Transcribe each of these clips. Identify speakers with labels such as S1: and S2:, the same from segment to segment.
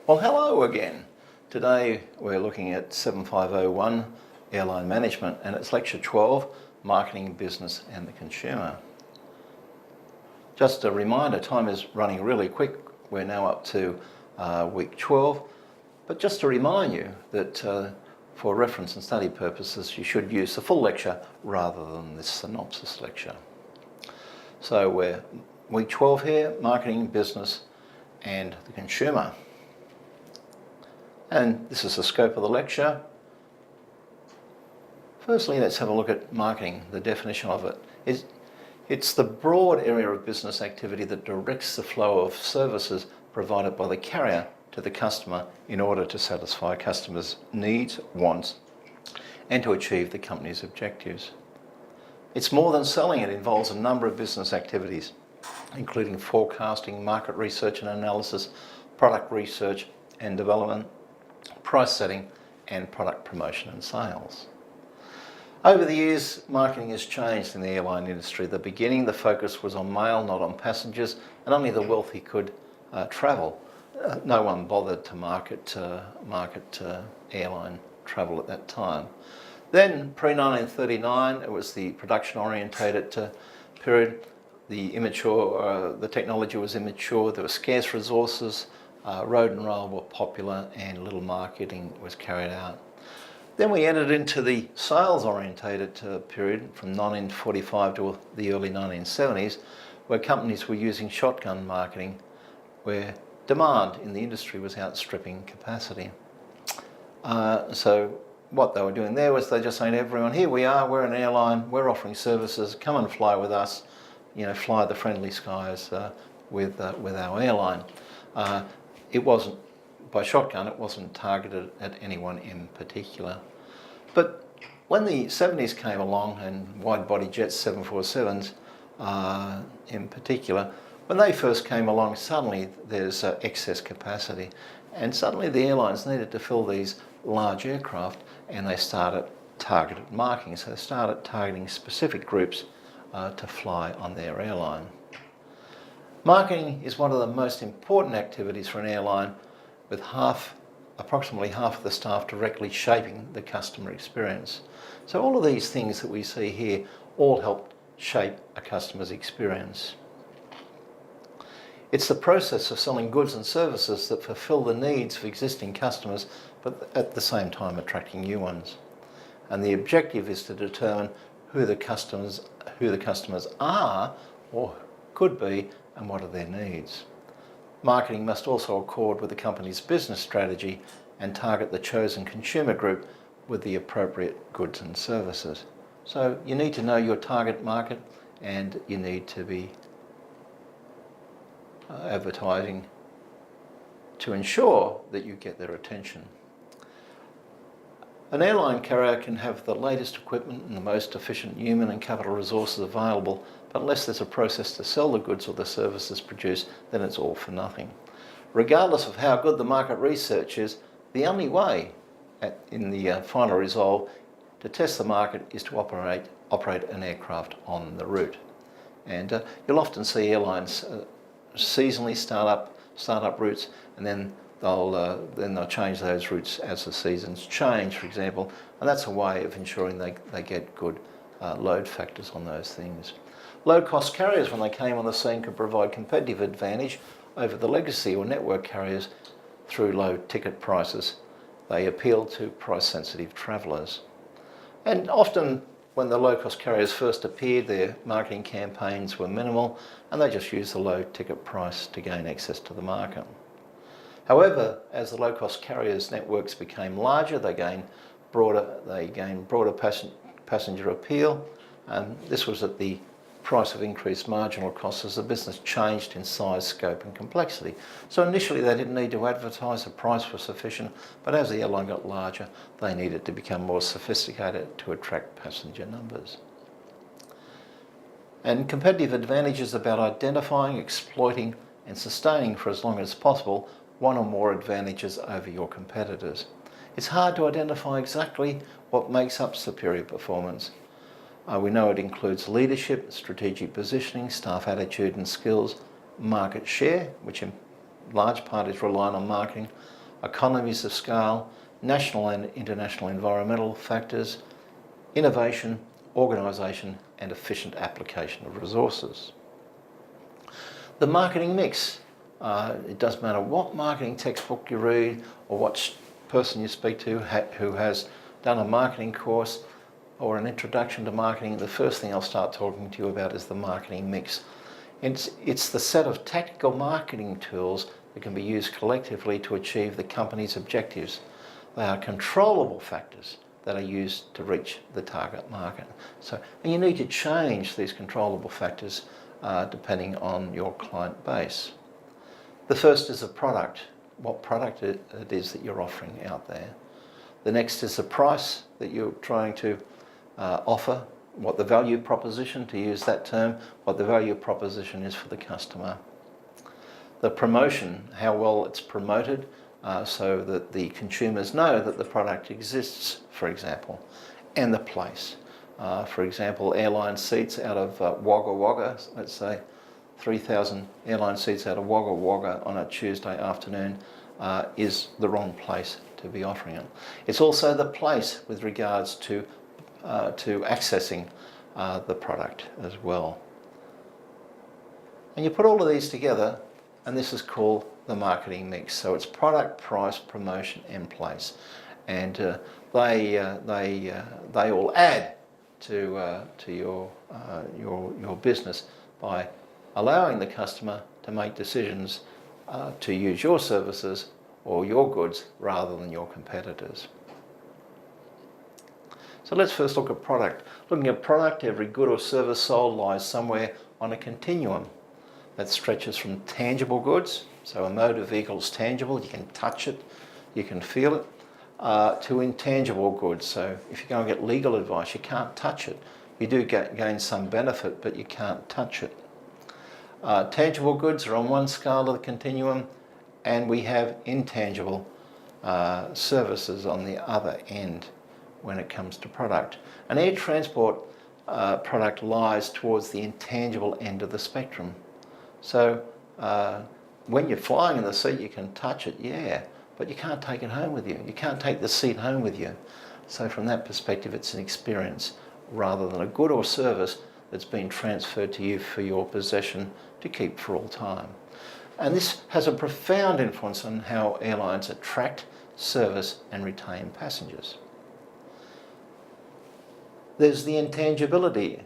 S1: Well, hello again. Today we're looking at 7501 Airline Management, and it's lecture 12, Marketing, Business and the Consumer. Just a reminder, time is running really quick. We're now up to week 12, but just to remind you that for reference and study purposes, you should use the full lecture rather than this synopsis lecture. So we're week 12 here, Marketing, Business and the Consumer. And this is the scope of the lecture. Firstly, let's have a look at marketing. The definition of it. It's the broad area of business activity that directs the flow of services provided by the carrier to the customer in order to satisfy customers' needs, wants, and to achieve the company's objectives. It's more than selling. It involves a number of business activities, including forecasting, market research and analysis, product research and development, price setting, and product promotion and sales. Over the years, marketing has changed in the airline industry. At the beginning, the focus was on mail, not on passengers, and only the wealthy could travel. No one bothered to market airline travel at that time. Then, pre-1939, it was the production-orientated period. The technology was immature. There were scarce resources. Road and rail were popular, and little marketing was carried out. Then we entered into the sales-orientated period from 1945 to the early 1970s, where companies were using shotgun marketing, where demand in the industry was outstripping capacity. So what they were doing there was they just saying to everyone, here we are, we're an airline, we're offering services, come and fly with us, fly the friendly skies with our airline. It wasn't, by shotgun, it wasn't targeted at anyone in particular. But when the 70s came along, and wide-body jets, 747s in particular, when they first came along, suddenly there's excess capacity. And suddenly the airlines needed to fill these large aircraft, and they started targeted marketing. So they started targeting specific groups to fly on their airline. Marketing is one of the most important activities for an airline, with approximately half of the staff directly shaping the customer experience. So all of these things that we see here all help shape a customer's experience. It's the process of selling goods and services that fulfill the needs of existing customers, but at the same time attracting new ones. And the objective is to determine who the customers are or could be, and what are their needs. Marketing must also accord with the company's business strategy and target the chosen consumer group with the appropriate goods and services. So you need to know your target market, and you need to be advertising to ensure that you get their attention. An airline carrier can have the latest equipment and the most efficient human and capital resources available, but unless there's a process to sell the goods or the services produced, then it's all for nothing. Regardless of how good the market research is, the only way in the final result to test the market is to operate an aircraft on the route. And you'll often see airlines seasonally start up routes, and then they'll change those routes as the seasons change, for example, and that's a way of ensuring they get good load factors on those things. Low-cost carriers, when they came on the scene, could provide competitive advantage over the legacy or network carriers through low ticket prices. They appealed to price-sensitive travellers. And often, when the low-cost carriers first appeared, their marketing campaigns were minimal, and they just used the low ticket price to gain access to the market. However, as the low-cost carriers' networks became larger, they gained broader passenger appeal, and this was at the price of increased marginal costs as the business changed in size, scope and complexity. So initially they didn't need to advertise, the price was sufficient, but as the airline got larger, they needed to become more sophisticated to attract passenger numbers. And competitive advantage is about identifying, exploiting and sustaining for as long as possible one or more advantages over your competitors. It's hard to identify exactly what makes up superior performance. We know it includes leadership, strategic positioning, staff attitude and skills, market share, which large parties rely on marketing, economies of scale, national and international environmental factors, innovation, organisation and efficient application of resources. The marketing mix. It doesn't matter what marketing textbook you read or what person you speak to who has done a marketing course or an introduction to marketing, the first thing I'll start talking to you about is the marketing mix. It's the set of tactical marketing tools that can be used collectively to achieve the company's objectives. They are controllable factors that are used to reach the target market. And you need to change these controllable factors depending on your client base. The first is the product, what product it is that you're offering out there. The next is the price that you're trying to offer, what the value proposition, to use that term, what the value proposition is for the customer. The promotion, how well it's promoted, so that the consumers know that the product exists, for example, and the place. For example, airline seats out of Wagga Wagga, let's say 3,000 airline seats out of Wagga Wagga on a Tuesday afternoon is the wrong place to be offering it. It's also the place with regards to accessing the product as well. And you put all of these together and this is called the marketing mix. So it's product, price, promotion and place. And they all add to your business by allowing the customer to make decisions to use your services or your goods rather than your competitors. So let's first look at product. Looking at product, every good or service sold lies somewhere on a continuum that stretches from tangible goods, so a motor vehicle is tangible, you can touch it, you can feel it, to intangible goods. So if you go and get legal advice, you can't touch it. You do gain some benefit, but you can't touch it. Tangible goods are on one scale of the continuum, and we have intangible services on the other end when it comes to product. An air transport product lies towards the intangible end of the spectrum. So when you're flying in the seat, you can touch it, yeah, but you can't take it home with you. You can't take the seat home with you. So from that perspective, it's an experience rather than a good or service that's been transferred to you for your possession to keep for all time. And this has a profound influence on how airlines attract, service and retain passengers. There's the intangibility,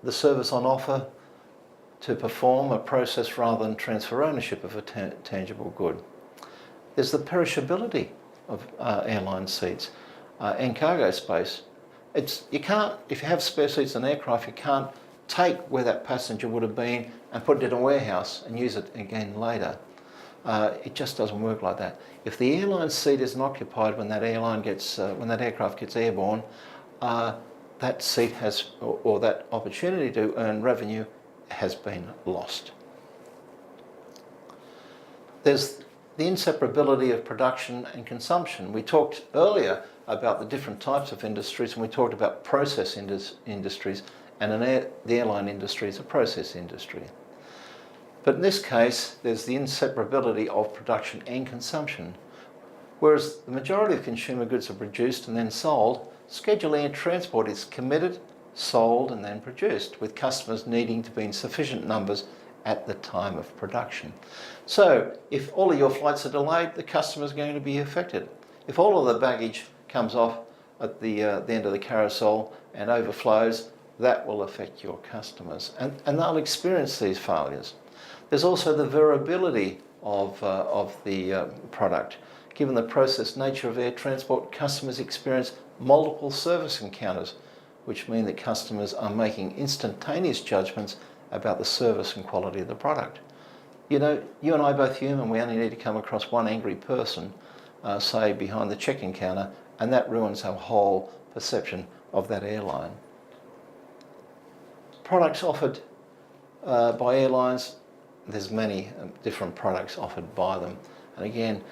S1: the service on offer to perform a process rather than transfer ownership of a tangible good. There's the perishability of airline seats and cargo space. You can't, if you have spare seats in an aircraft, you can't take where that passenger would have been and put it in a warehouse and use it again later. It just doesn't work like that. If the airline seat isn't occupied when that aircraft gets airborne, that seat has, or that opportunity to earn revenue has been lost. There's the inseparability of production and consumption. We talked earlier about the different types of industries, and we talked about process industries, and the airline industry is a process industry. But in this case, there's the inseparability of production and consumption. Whereas the majority of consumer goods are produced and then sold, scheduled air transport is committed, sold and then produced, with customers needing to be in sufficient numbers at the time of production. So if all of your flights are delayed, the customer's going to be affected. If all of the baggage comes off at the end of the carousel and overflows, that will affect your customers, and they'll experience these failures. There's also the variability of the product. Given the process nature of air transport, customers experience multiple service encounters, which mean that customers are making instantaneous judgments about the service and quality of the product. You know, you and I are both human, we only need to come across one angry person, say behind the check-in counter, and that ruins our whole perception of that airline. Products offered by airlines, there's many different products offered by them. And again,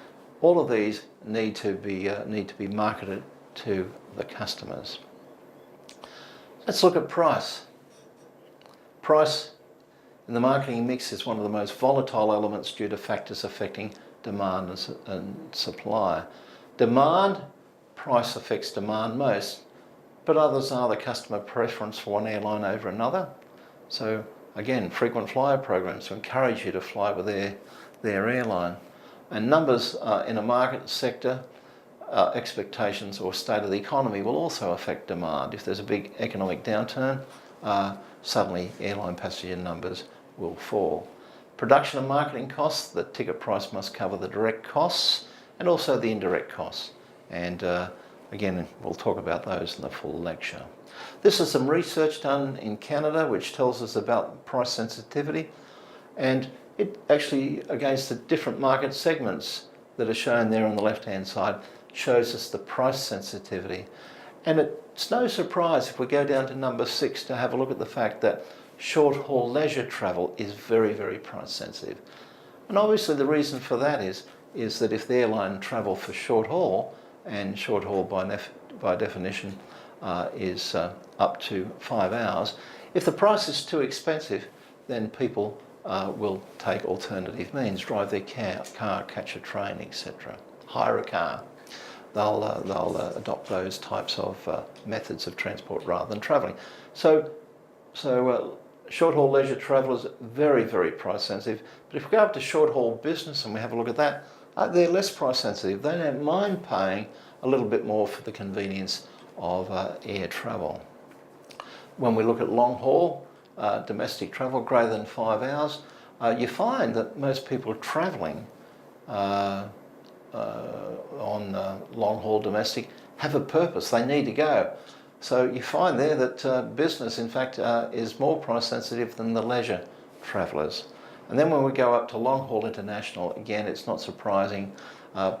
S1: all of these need to be marketed to the customers. Let's look at price. Price in the marketing mix is one of the most volatile elements due to factors affecting demand and supply. Demand, price affects demand most, but others are the customer preference for one airline over another. So again, frequent flyer programs to encourage you to fly with their airline. And numbers in a market sector, expectations or state of the economy will also affect demand. If there's a big economic downturn, suddenly airline passenger numbers will fall. Production and marketing costs, the ticket price must cover the direct costs and also the indirect costs. And again, we'll talk about those in the full lecture. This is some research done in Canada which tells us about price sensitivity, and it actually, against the different market segments that are shown there on the left-hand side, shows us the price sensitivity. And it's no surprise if we go down to number 6 to have a look at the fact that short-haul leisure travel is very, very price sensitive. And obviously the reason for that is that if the airline travel for short haul, and short haul by definition is up to 5 hours, if the price is too expensive, then people will take alternative means, drive their car, catch a train, etc. Hire a car. They'll adopt those types of methods of transport rather than travelling. So short-haul leisure travel is very, very price sensitive. But if we go up to short-haul business and we have a look at that, they're less price sensitive. They don't mind paying a little bit more for the convenience of air travel. When we look at long-haul domestic travel greater than 5 hours, you find that most people travelling on long-haul domestic have a purpose. They need to go. So you find there that business, in fact, is more price sensitive than the leisure travellers. And then when we go up to long-haul international, again, it's not surprising.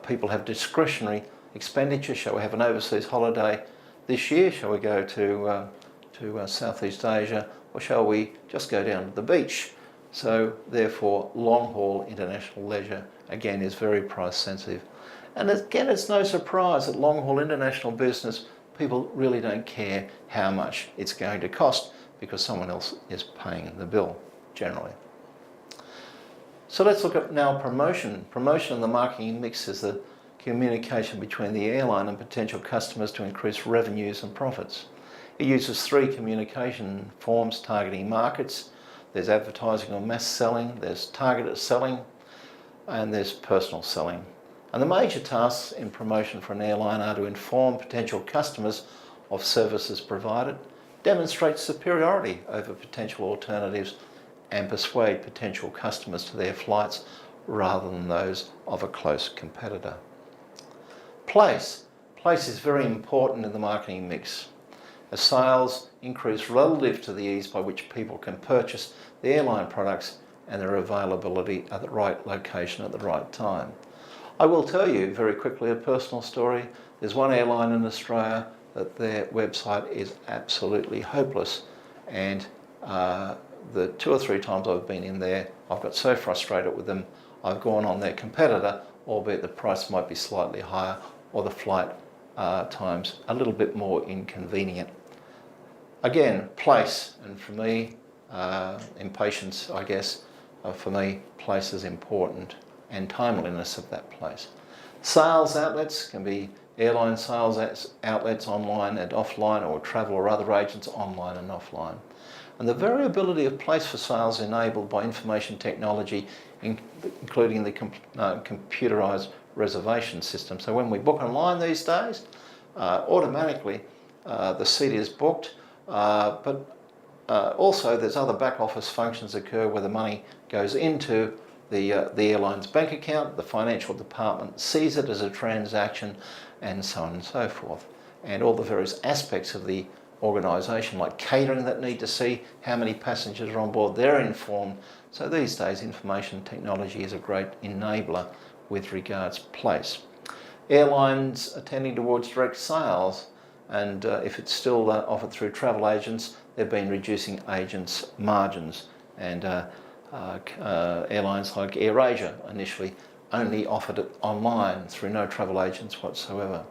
S1: People have discretionary expenditure. Shall we have an overseas holiday this year? Shall we go to Southeast Asia? Or shall we just go down to the beach? So therefore, long-haul international leisure, again, is very price sensitive. And again, it's no surprise that long-haul international business, people really don't care how much it's going to cost because someone else is paying the bill, generally. So let's look at now promotion. Promotion in the marketing mix is the communication between the airline and potential customers to increase revenues and profits. It uses 3 communication forms targeting markets. There's advertising or mass selling, there's targeted selling, and there's personal selling. And the major tasks in promotion for an airline are to inform potential customers of services provided, demonstrate superiority over potential alternatives, and persuade potential customers to their flights rather than those of a close competitor. Place. Place is very important in the marketing mix, as sales increase relative to the ease by which people can purchase the airline products and their availability at the right location at the right time. I will tell you very quickly a personal story. There's one airline in Australia that their website is absolutely hopeless, and the 2 or 3 times I've been in there, I've got so frustrated with them, I've gone on their competitor, albeit the price might be slightly higher or the flight times a little bit more inconvenient. Again, place, and for me, impatience, I guess, for me, place is important, and timeliness of that place. Sales outlets can be airline sales outlets online and offline, or travel or other agents online and offline. And the variability of place for sales enabled by information technology, including the computerized reservation system. So when we book online these days, automatically the seat is booked, but also there's other back office functions occur where the money goes into the airline's bank account, the financial department sees it as a transaction, and so on and so forth. And all the various aspects of the organisation, like catering, that need to see how many passengers are on board, they're informed. So these days information technology is a great enabler with regards to place. Airlines are tending towards direct sales, and if it's still offered through travel agents, they've been reducing agents' margins, and airlines like AirAsia initially only offered it online through no travel agents whatsoever.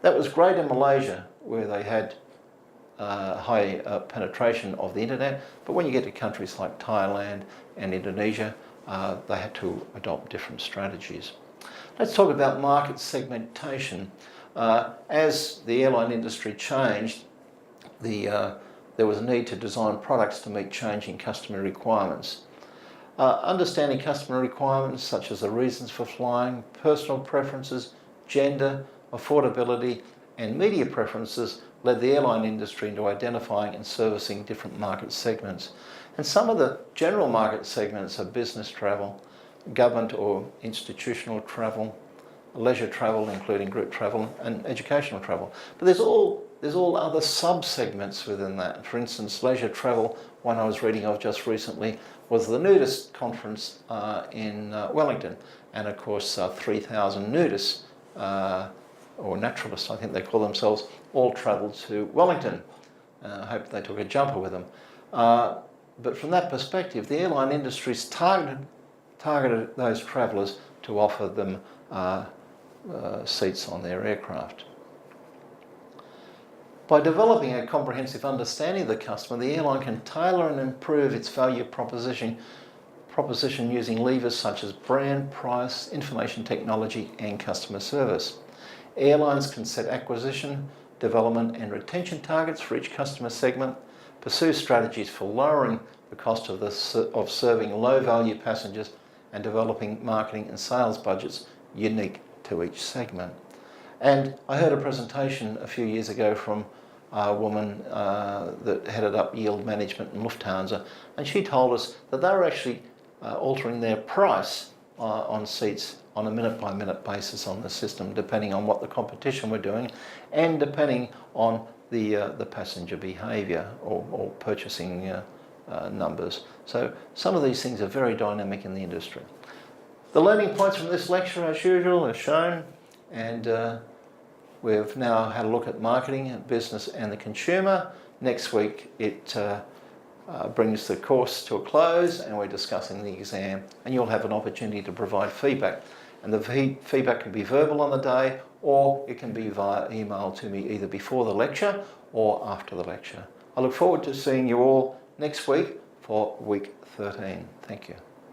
S1: That was great in Malaysia, where they had penetration of the internet, but when you get to countries like Thailand and Indonesia, they had to adopt different strategies. Let's talk about market segmentation. As the airline industry changed, there was a need to design products to meet changing customer requirements. Understanding customer requirements such as the reasons for flying, personal preferences, gender, affordability, and media preferences led the airline industry into identifying and servicing different market segments. And some of the general market segments are business travel, government or institutional travel, leisure travel, including group travel, and educational travel. But there's all other sub-segments within that. For instance, leisure travel, one I was reading of just recently, was the nudist conference in Wellington. And of course, 3,000 nudists, or naturalists, I think they call themselves, all travelled to Wellington. I hope they took a jumper with them. But from that perspective, the airline industry's targeted those travellers to offer them seats on their aircraft. By developing a comprehensive understanding of the customer, the airline can tailor and improve its value proposition using levers such as brand, price, information technology, and customer service. Airlines can set acquisition, development, and retention targets for each customer segment, pursue strategies for lowering the cost of serving low-value passengers, and developing marketing and sales budgets unique to each segment. And I heard a presentation a few years ago from a woman that headed up yield management in Lufthansa, and she told us that they were actually altering their price on seats on a minute-by-minute basis on the system, depending on what the competition were doing and depending on the passenger behaviour or purchasing numbers. So some of these things are very dynamic in the industry. The learning points from this lecture, as usual, are shown, and we've now had a look at marketing, business and the consumer. Next week it brings the course to a close and we're discussing the exam, and you'll have an opportunity to provide feedback. And the feedback can be verbal on the day, or it can be via email to me either before the lecture or after the lecture. I look forward to seeing you all next week for week 13. Thank you.